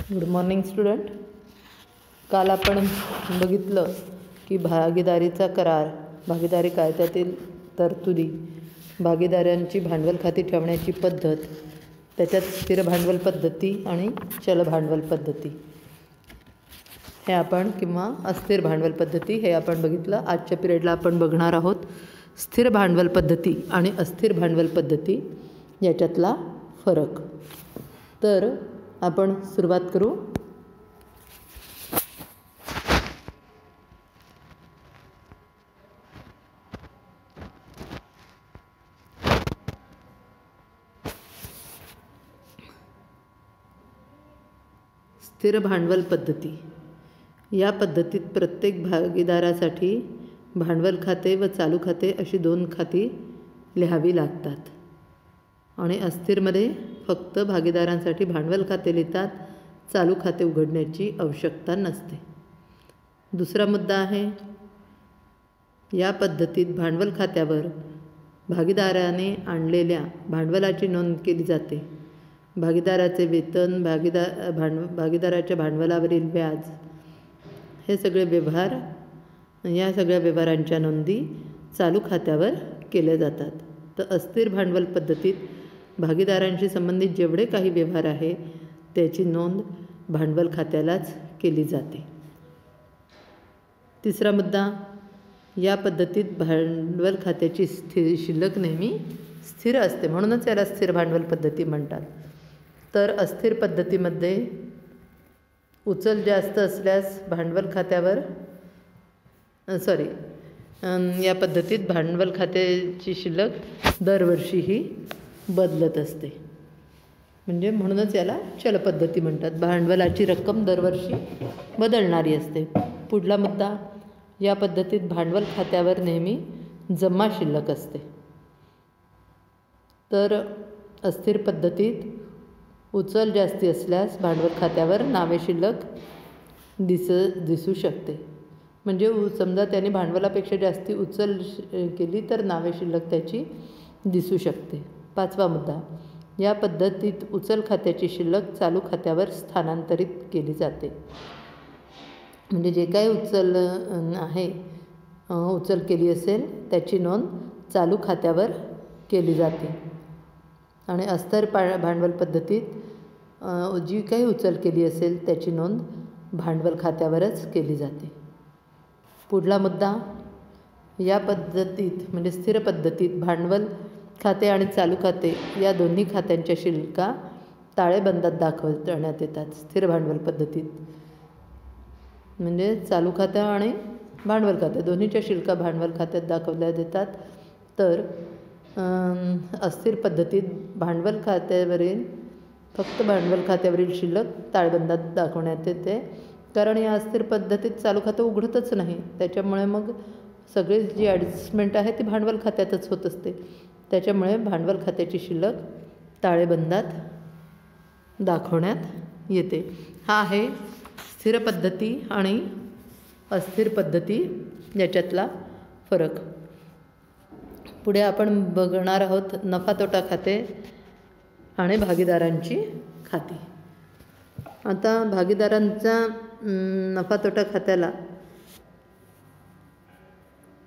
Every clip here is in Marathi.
Good morning student. काल आपण बघितलं की भागीदारीचा करार, भागीदारी कायद्यातील तरतुदी, भागीदारांची भांडवल खाती ठेवण्याची पद्धत, त्याच्यात स्थिर भांडवल पद्धती आणि चल भांडवल पद्धती हे आपण किंवा अस्थिर भांडवल पद्धती हे आपण बघितलं. आजच्या पिरियडला आपण बघणार आहोत स्थिर भांडवल पद्धती आणि अस्थिर भांडवल पद्धती याच्यातला फरक. तर आपण सुरुवात करू. स्थिर भांडवल पद्धती. या पद्धतीत प्रत्येक भागीदारासाठी भांडवल खाते व चालू खाते अशी दोन खाती लिहावी लागतात. आणि अस्थिरमध्ये फक्त भागीदारांसाठी भांडवल खाते लिहितात, चालू खाते उघडण्याची आवश्यकता नसते. दुसरा मुद्दा आहे, या पद्धतीत भांडवल खात्यावर भागीदाराने आणलेल्या भांडवलाची नोंद केली जाते. भागीदाराचे वेतन, भागीदाराच्या भांडवलावरील व्याज हे सगळे व्यवहार, या सगळ्या व्यवहारांच्या नोंदी चालू खात्यावर केल्या जातात. तर अस्थिर भांडवल पद्धतीत भागीदारांशी संबंधित जेवढे काही व्यवहार आहे त्याची नोंद भांडवल खात्यालाच केली जाते. तिसरा मुद्दा, या पद्धतीत भांडवल खात्याची शिल्लक नेहमी स्थिर असते, म्हणूनच याला स्थिर भांडवल पद्धती म्हणतात. तर अस्थिर पद्धतीमध्ये उचल जास्त असल्यास भांडवल खात्यावर या पद्धतीत भांडवल खात्याची शिल्लक दरवर्षीही बदलत असते, म्हणजे म्हणूनच याला चल पद्धती म्हणतात. भांडवलाची रक्कम दरवर्षी बदलणारी असते. पुढला मुद्दा, या पद्धतीत भांडवल खात्यावर नेहमी जमा शिल्लक असते. तर अस्थिर पद्धतीत उचल जास्ती असल्यास भांडवल खात्यावर नावे शिल्लक दिसू शकते. म्हणजे समजा त्याने भांडवलापेक्षा जास्ती उचल केली तर नावे शिल्लक त्याची दिसू शकते. पाचवा मुद्दा, या पद्धतीत उचल खात्याची शिल्लक चालू खात्यावर स्थानांतरित केली जाते. म्हणजे जे काही उचल केली असेल त्याची नोंद चालू खात्यावर केली जाते. आणि अस्थिर भांडवल पद्धतीत जी काही उचल केली असेल त्याची नोंद भांडवल खात्यावरच केली जाते. पुढला मुद्दा, या पद्धतीत म्हणजे स्थिर पद्धतीत भांडवल खाते आणि चालू खाते या दोन्ही खात्यांच्या शिल्लका ताळेबंदात दाखवण्यात येतात. स्थिर भांडवल पद्धतीत म्हणजे चालू खात्या आणि भांडवल खाते दोन्हीच्या शिल्लका भांडवल खात्यात दाखवल्या जातात. तर अस्थिर पद्धतीत फक्त भांडवल खात्यावरील शिल्लक ताळेबंदात दाखवण्यात येते, कारण या अस्थिर पद्धतीत चालू खातं उघडतच नाही. त्याच्यामुळे मग सगळी जी ॲडजस्टमेंट आहे ती भांडवल खात्यातच होत असते. त्याच्यामुळे भांडवल खात्याची शिल्लक ताळेबंदात दाखवण्यात येते. हा आहे स्थिर पद्धती आणि अस्थिर पद्धती याच्यातला फरक. पुढे आपण बघणार आहोत नफा तोटा खाते आणि भागीदारांची खाती. आता भागीदारांचा नफा तोटा खात्याला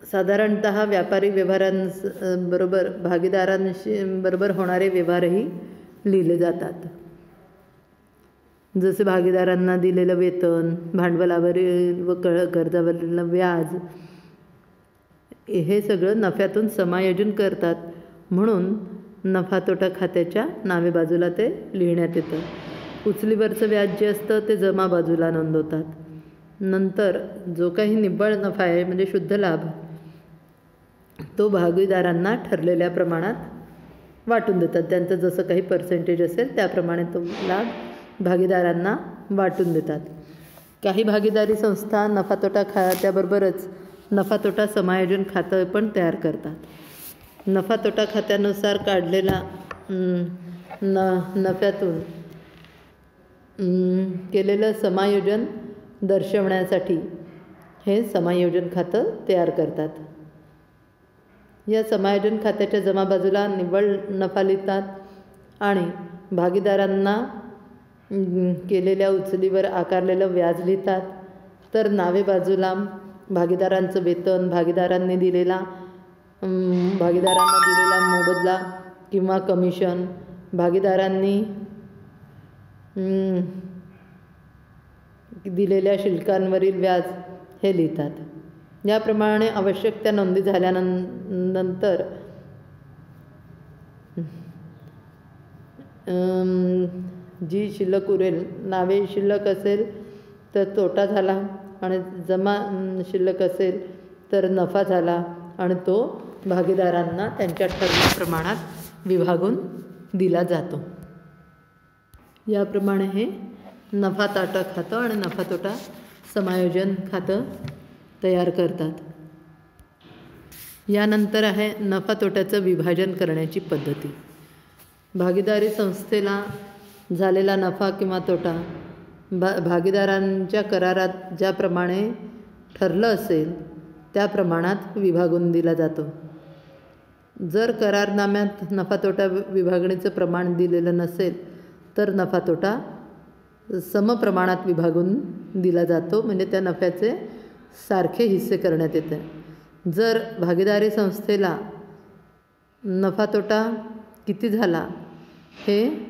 साधारणतः व्यापारी व्यवहारांबरोबर भागीदारांशी बरोबर होणारे व्यवहारही लिहिले जातात. जसे भागीदारांना दिलेलं वेतन, भांडवलावरील व कर्जावरील व्याज हे सगळं नफ्यातून समायोजन करतात. म्हणून नफा तोटा खात्याच्या नावे बाजूला ते लिहिण्यात येतं. उचलीवरचं व्याज जे असतं ते जमा बाजूला नोंदवतात. नंतर जो काही निव्वळ नफा आहे म्हणजे शुद्ध लाभ तो भागीदारांना ठरलेल्या प्रमाणात वाटून देतात. त्यांचं जसं काही पर्सेंटेज असेल त्याप्रमाणे तो लाभ भागीदारांना वाटून देतात. काही भागीदारी संस्था नफा तोटा खात्याबरोबरच नफा तोटा समायोजन खातं पण तयार करतात. नफा तोटा खात्यानुसार काढलेला नफ्यातून केलेलं समायोजन दर्शवण्यासाठी हे समायोजन खातं तयार करतात. या समायोजन खात्याच्या जमा बाजूला निव्वळ नफा लिहितात आणि भागीदारांना केलेल्या उचलीवर आकारलेलं व्याज लिहितात. तर नावे बाजूला भागीदारांचं वेतन, भागीदारांना दिलेला मोबदला किंवा कमिशन, भागीदारांनी दिलेल्या शुल्कांवरील व्याज हे लिहितात. याप्रमाणे आवश्यक त्या नोंदी झाल्यानंतर जी शिल्लक उरेल, नावे शिल्लक असेल तर तोटा झाला आणि जमा शिल्लक असेल तर नफा झाला आणि तो भागीदारांना त्यांच्या ठरलेल्या प्रमाणात विभागून दिला जातो. याप्रमाणे हे नफा तोटा खातं आणि नफा तोटा समायोजन खातं तयार करतात. यानंतर आहे नफा तोट्याचं विभाजन करण्याची पद्धती. भागीदारी संस्थेला झालेला नफा किंवा तोटा भागीदारांच्या करारात ज्याप्रमाणे ठरलं असेल त्या प्रमाणात विभागून दिला जातो. जर करारनाम्यात नफा तोटा विभागणीचं प्रमाण दिलेलं नसेल तर नफा तोटा समप्रमाणात विभागून दिला जातो, म्हणजे त्या नफ्याचे सारखे हिस्से करण्यात येते. जर भागीदारी संस्थेला नफा तोटा किती झाला हे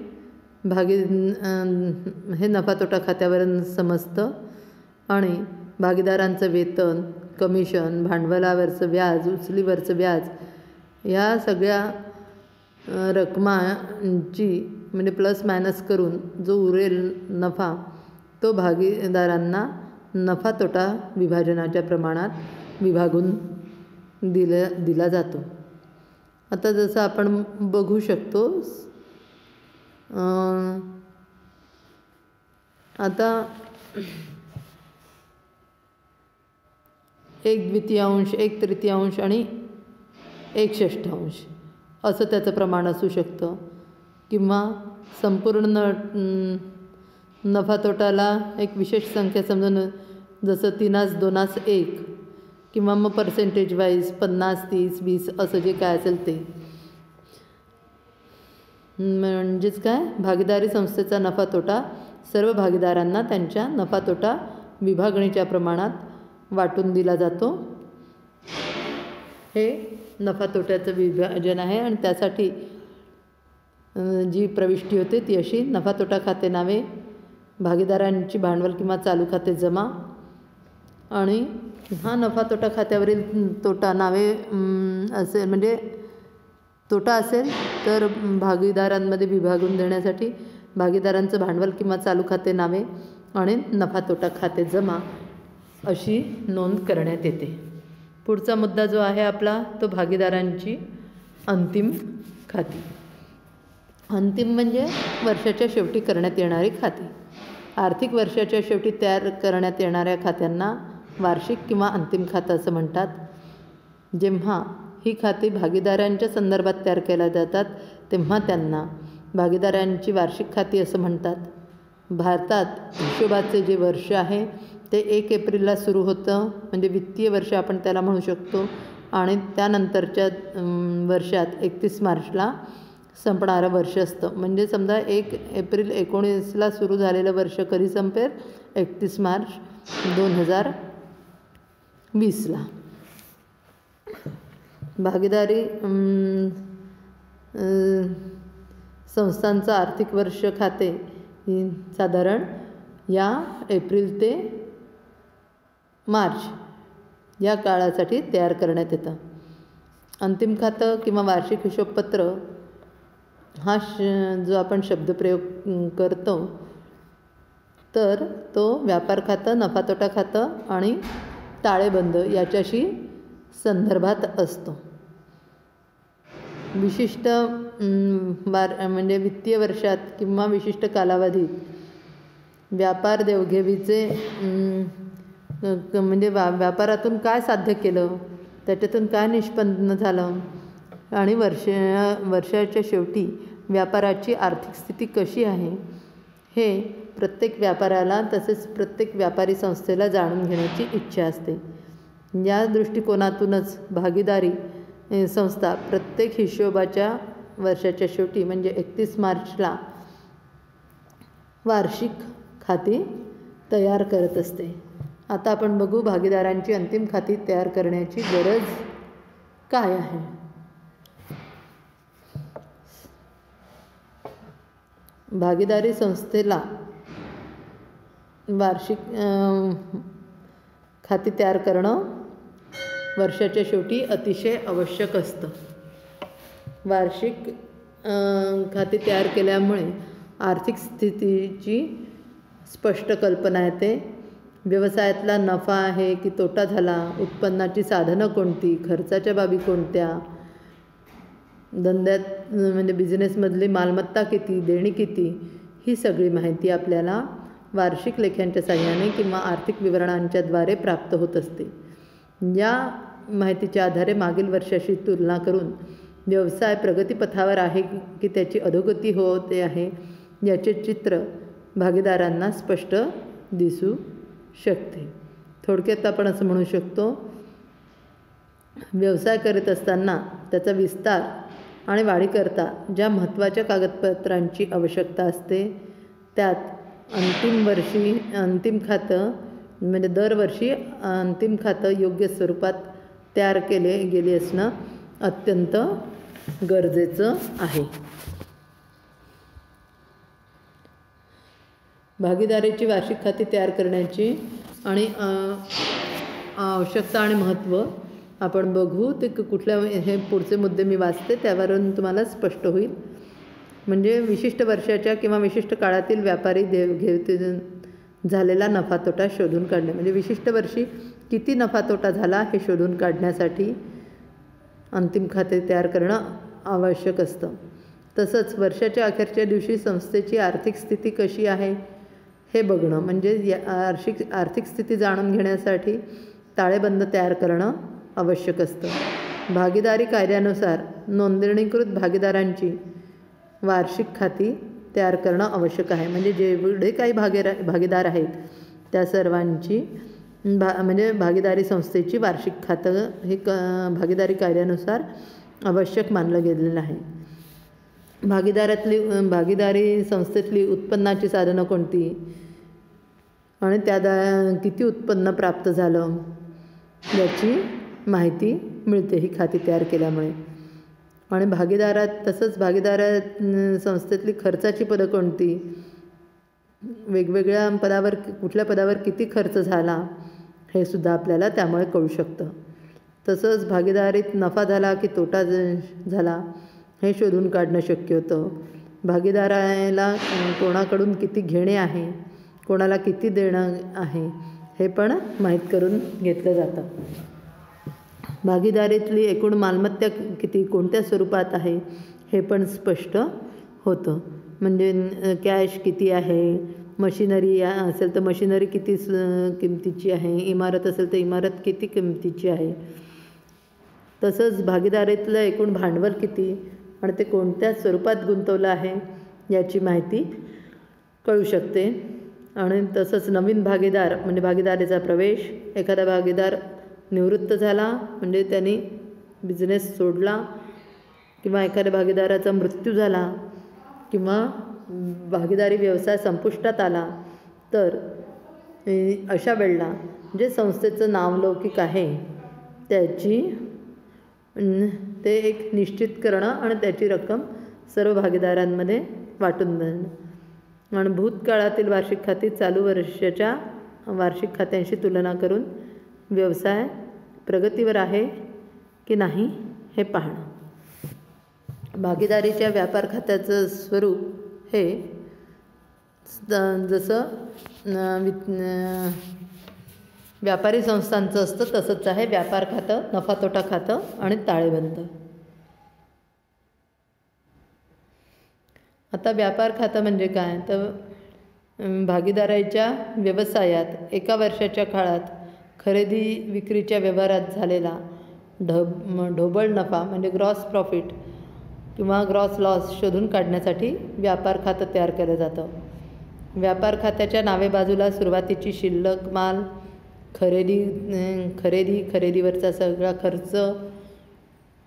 नफा तोटा खात्यावरून समजतं आणि भागीदारांचं वेतन, कमिशन, भांडवलावरचं व्याज, उचलीवरचं व्याज या सगळ्या रकमांची म्हणजे प्लस मायनस करून जो उरेल नफा तो भागीदारांना नफा तोटा विभाजनाच्या प्रमाणात विभागून दिला जातो. आता जसं आपण बघू शकतो, आता 1/2, 1/3 आणि 1/6 असं त्याचं प्रमाण असू शकतं. किंवा संपूर्ण नफा तोटाला एक विशेष संख्या समजून जसं 3:2:1 किंवा मग पर्सेंटेज वाईज 50, 30, 20 असं जे काय असेल ते. म्हणजेच काय, भागीदारी संस्थेचा नफा तोटा सर्व भागीदारांना त्यांच्या नफा तोटा विभागणीच्या प्रमाणात वाटून दिला जातो. हे नफा तोट्याचं विभाजन आहे आणि त्यासाठी जी प्रविष्टी होते ती अशी: नफा तोटा खाते नावे, भागीदारांची भांडवल किंवा चालू खाते जमा. आणि हा नफा तोटा खात्यावरील तोटा नावे असेल म्हणजे तोटा असेल तर भागीदारांमध्ये विभागून देण्यासाठी भागीदारांचं भांडवल किंवा चालू खाते नावे आणि नफा तोटा खाते जमा अशी नोंद करण्यात येते. पुढचा मुद्दा जो आहे आपला तो भागीदारांची अंतिम खाती. अंतिम म्हणजे वर्षाच्या शेवटी करण्यात येणारी खाती. आर्थिक वर्षाच्या शेवटी तयार करण्यात येणाऱ्या खात्यांना वार्षिक किंवा अंतिम खातं असं म्हणतात. जेव्हा ही खाती भागीदारांच्या संदर्भात तयार केल्या जातात तेव्हा त्यांना भागीदारांची वार्षिक खाती असं म्हणतात. भारतात हिशोबाचे जे वर्ष आहे ते 1 एप्रिलला सुरू होतं, म्हणजे वित्तीय वर्ष आपण त्याला म्हणू शकतो, आणि त्यानंतरच्या वर्षात 31 मार्चला संपणारं वर्ष असतं. म्हणजे समजा 1 एप्रिल 19ला सुरू झालेलं वर्ष कधी संपेल? 31 मार्च 2020ला. भागीदारी संस्थांचं आर्थिक वर्ष खाते साधारण या एप्रिल ते मार्च या काळासाठी तयार करण्यात येतं. अंतिम खातं किंवा वार्षिक हिशोबपत्र हा जो आपण शब्दप्रयोग करतो तर तो व्यापार खातं, नफा तोटा खातं आणि ताळेबंद याच्याशी संदर्भात असतो. विशिष्ट म्हणजे वित्तीय वर्षात किंवा विशिष्ट कालावधीत व्यापार देवघेवीचे म्हणजे व्यापारातून काय साध्य केलं, त्याच्यातून काय निष्पन्न झालं आणि वर्षाच्या शेवटी व्यापाराची आर्थिक स्थिती कशी आहे हे प्रत्येक व्यापाऱ्याला तसेच प्रत्येक व्यापारी संस्थेला जाणून घेण्याची इच्छा असते. या दृष्टिकोनातूनच भागीदारी संस्था प्रत्येक हिशोबाच्या वर्षाच्या शेवटी म्हणजे 31 मार्चला वार्षिक खाती तयार करत असते. आता आपण बघू भागीदारांची अंतिम खाती तयार करण्याची गरज काय आहे. भागीदारी संस्थेला वार्षिक खाती तयार करणं वर्षाच्या शेवटी अतिशय आवश्यक असतं. वार्षिक खाती तयार केल्यामुळे आर्थिक स्थितीची स्पष्ट कल्पना येते. व्यवसायातला नफा आहे की तोटा झाला, उत्पन्नाची साधनं कोणती, खर्चाच्या बाबी कोणत्या, धंद्यात म्हणजे बिझनेसमधली मालमत्ता किती, देणी किती, ही सगळी माहिती आपल्याला वार्षिक लेख्यांच्या साहाय्याने किंवा आर्थिक विवरणांच्याद्वारे प्राप्त होत असते. या माहितीच्या आधारे मागील वर्षाशी तुलना करून व्यवसाय प्रगतीपथावर आहे की त्याची अधोगती होते आहे याचे चित्र भागीदारांना स्पष्ट दिसू शकते. थोडक्यात आपण असं म्हणू शकतो, व्यवसाय करीत असताना त्याचा विस्तार आणि वाढीकरता ज्या महत्त्वाच्या कागदपत्रांची आवश्यकता असते त्यात अंतिम खातं म्हणजे दरवर्षी अंतिम खातं योग्य स्वरूपात तयार केले गेले असणं अत्यंत गरजेचं आहे. भागीदारीची वार्षिक खाती तयार करण्याची आणि आवश्यकता आणि महत्त्व आपण बघू. ते कुठल्या हे पुढचे मुद्दे मी वाचते त्यावरून तुम्हाला स्पष्ट होईल. म्हणजे विशिष्ट वर्षाच्या किंवा विशिष्ट काळातील व्यापारी देवघेव झालेला नफा तोटा शोधून काढणे. म्हणजे विशिष्ट वर्षी किती नफा तोटा झाला हे शोधून काढण्यासाठी अंतिम खाते तयार करणं आवश्यक असतं. तसंच वर्षाच्या अखेरच्या दिवशी संस्थेची आर्थिक स्थिती कशी आहे हे बघणं. म्हणजे आर्थिक स्थिती जाणून घेण्यासाठी ताळेबंद तयार करणं आवश्यक असतं. भागीदारी कायद्यानुसार नोंदणीकृत भागीदारांची वार्षिक खाती तयार करणं आवश्यक आहे. म्हणजे जेवढे काही भागीदार आहेत त्या सर्वांची म्हणजे भागीदारी संस्थेची वार्षिक खातं हे भागीदारी कायद्यानुसार आवश्यक मानलं गेलेलं आहे. भागीदारी संस्थेतली उत्पन्नाची साधनं कोणती आणि त्यात किती उत्पन्न प्राप्त झालं याची माहिती मिळते ही खाती तयार केल्यामुळे. आणि तसंच भागीदारात संस्थेतली खर्चाची पदं कोणती, वेगवेगळ्या पदावर कुठल्या पदावर किती खर्च झाला हे सुद्धा आपल्याला त्यामुळे कळू शकतं. तसंच भागीदारीत नफा झाला की तोटा झाला हे शोधून काढणं शक्य होतं. भागीदाराला कोणाकडून किती घेणे आहे, कोणाला किती देणं आहे हे पण माहीत करून घेतलं जातं. भागीदारीतली एकूण मालमत्ता किती, कोणत्या स्वरूपात आहे हे पण स्पष्ट होतं. म्हणजे कॅश किती आहे, मशिनरी असेल तर मशिनरी किती किमतीची आहे, इमारत असेल तर इमारत किती किमतीची आहे. तसंच भागीदारीतलं एकूण भांडवल किती आणि ते कोणत्या स्वरूपात गुंतवलं आहे याची माहिती कळू शकते. आणि तसंच नवीन भागीदार म्हणजे भागीदारीचा प्रवेश, एखादा भागीदार निवृत्त झाला म्हणजे त्यांनी बिझनेस सोडला किंवा एखाद्या भागीदाराचा मृत्यू झाला किंवा भागीदारी व्यवसाय संपुष्टात आला तर अशा वेळेला जे संस्थेचं नावलौकिक आहे त्याची ते एक निश्चित करणं आणि त्याची रक्कम सर्व भागीदारांमध्ये वाटून देणं. आणि भूतकाळातील वार्षिक खाती चालू वर्षाच्या वार्षिक खात्यांशी तुलना करून व्यवसाय प्रगतीवर आहे की नाही हे पाहणं. भागीदारीच्या व्यापार खात्याचं स्वरूप हे जसं व्यापारी संस्थांचं असतं तसंच आहे. व्यापार खातं, नफा तोटा खातं आणि ताळेबंद. आता व्यापार खातं म्हणजे काय तर भागीदाराच्या व्यवसायात एका वर्षाच्या काळात खरेदी विक्रीच्या व्यवहारात झालेला ढोबळ नफा म्हणजे ग्रॉस प्रॉफिट किंवा ग्रॉस लॉस शोधून काढण्यासाठी व्यापार खातं तयार केलं जातं. व्यापार खात्याच्या नावे बाजूला सुरुवातीची शिल्लक माल, खरेदीवरचा सगळा खर्च,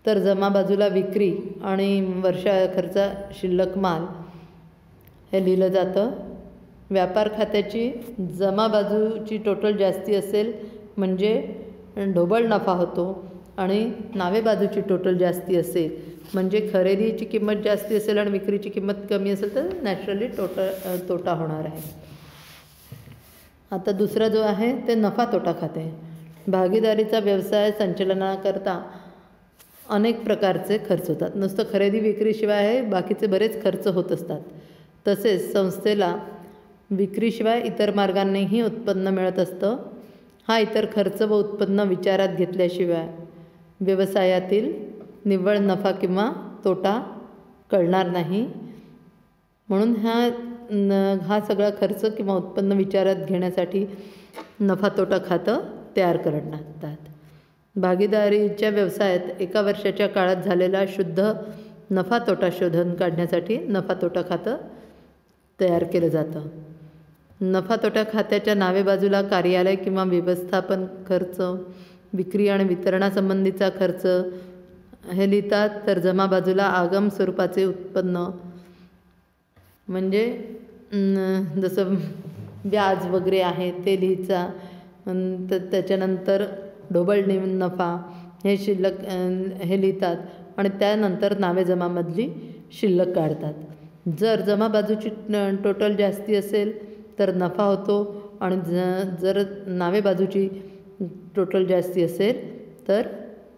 तर जमा बाजूला विक्री आणि वर्षाखर्चा शिल्लक माल हे लिहिलं जातं. व्यापार खात्याची जमा बाजूची टोटल जास्ती असेल म्हणजे ढोबळ नफा होतो आणि नावे बाजूची टोटल जास्ती असेल म्हणजे खरेदीची किंमत जास्ती असेल आणि विक्रीची किंमत कमी असेल तर नॅचरली तोटा होणार आहे. आता दुसरा जो आहे ते नफा तोटा खाते. भागीदारीचा व्यवसाय संचालनाकरता अनेक प्रकारचे खर्च होतात. नुसतं खरेदी विक्रीशिवाय बाकीचे बरेच खर्च होत असतात. तसेच संस्थेला विक्रीशिवाय इतर मार्गांनीही उत्पन्न मिळत असतं. हा इतर खर्च व उत्पन्न विचारात घेतल्याशिवाय व्यवसायातील निव्वळ नफा किंवा तोटा कळणार नाही. म्हणून हा सगळा खर्च किंवा उत्पन्न विचारात घेण्यासाठी नफा तोटा खातं तयार करतात. भागीदारीच्या व्यवसायात एका वर्षाच्या काळात झालेला शुद्ध नफा तोटा शोधून काढण्यासाठी नफा तोटा खातं तयार केलं जातं. नफा तोटा खात्याच्या नावे बाजूला कार्यालय किंवा व्यवस्थापन खर्च, विक्री आणि वितरणासंबंधीचा खर्च हे लिहितात. तर जमा बाजूला आगम स्वरूपाचे उत्पन्न म्हणजे जसं व्याज वगैरे आहे ते लिहायचा. तर त्याच्यानंतर ढोबळ नफा हे शिल्लक हे लिहितात आणि त्यानंतर नावे जमामधली शिल्लक काढतात. जर जमा बाजूची टोटल जास्ती असेल तर नफा होतो आणि जर नावे बाजूची टोटल जास्ती असेल तर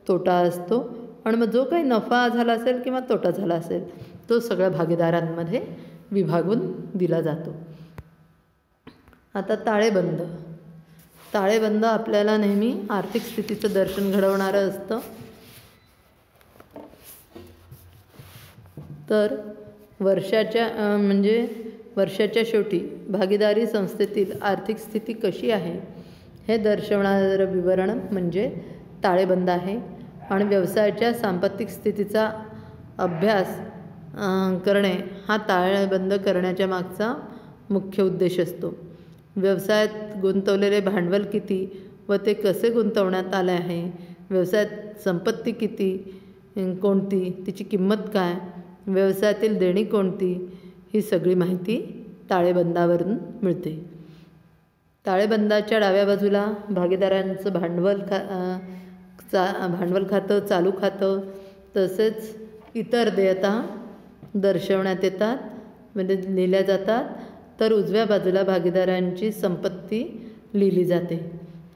तोटा असतो. आणि मग जो काही नफा झाला असेल किंवा तोटा झाला असेल तो सगळ्या भागीदारांमध्ये विभागून दिला जातो. आता ताळेबंद. ताळेबंद आपल्याला नेहमी आर्थिक स्थितीचं दर्शन घडवणारं असतं. तर वर्षाच्या शेवटी भागीदारी संस्थेतील आर्थिक स्थिती कशी आहे हे दर्शवणारं विवरण म्हणजे ताळेबंद आहे. आणि व्यवसायाच्या सांपत्तिक स्थितीचा अभ्यास करणे हा ताळेबंद करण्याच्या मागचा मुख्य उद्देश असतो. व्यवसायात गुंतवलेले भांडवल किती व ते कसे गुंतवण्यात आले आहे, व्यवसायात संपत्ती किती कोणती, तिची किंमत काय, व्यवसायातील देणी कोणती, ही सगळी माहिती ताळेबंदावरून मिळते. ताळेबंदाच्या डाव्या बाजूला भागीदारांचं भांडवल खातं, चालू खातं तसेच इतर देयता दर्शवण्यात येतात म्हणजे लिहिल्या जातात. तर उजव्या बाजूला भागीदारांची संपत्ती लिहिली जाते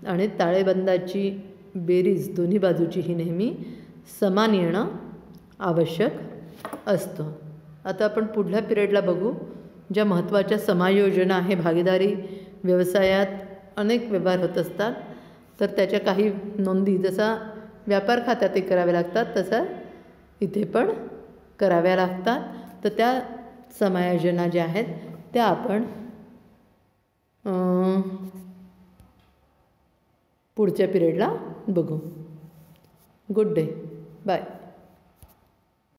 आणि ताळेबंदाची बेरीज दोन्ही बाजूची ही नेहमी समान येणं आवश्यक असतं. आता आपण पुढल्या पिरियडला बघू ज्या महत्त्वाच्या समायोजना आहे. भागीदारी व्यवसायात अनेक व्यवहार होत असतात तर त्याच्या काही नोंदी जसा व्यापार खात्यातही कराव्या लागतात तसा इथे पण कराव्या लागतात. तर त्या समायोजना ज्या आहेत त्या आपण पुढच्या पिरियडला बघू. Good day. बाय.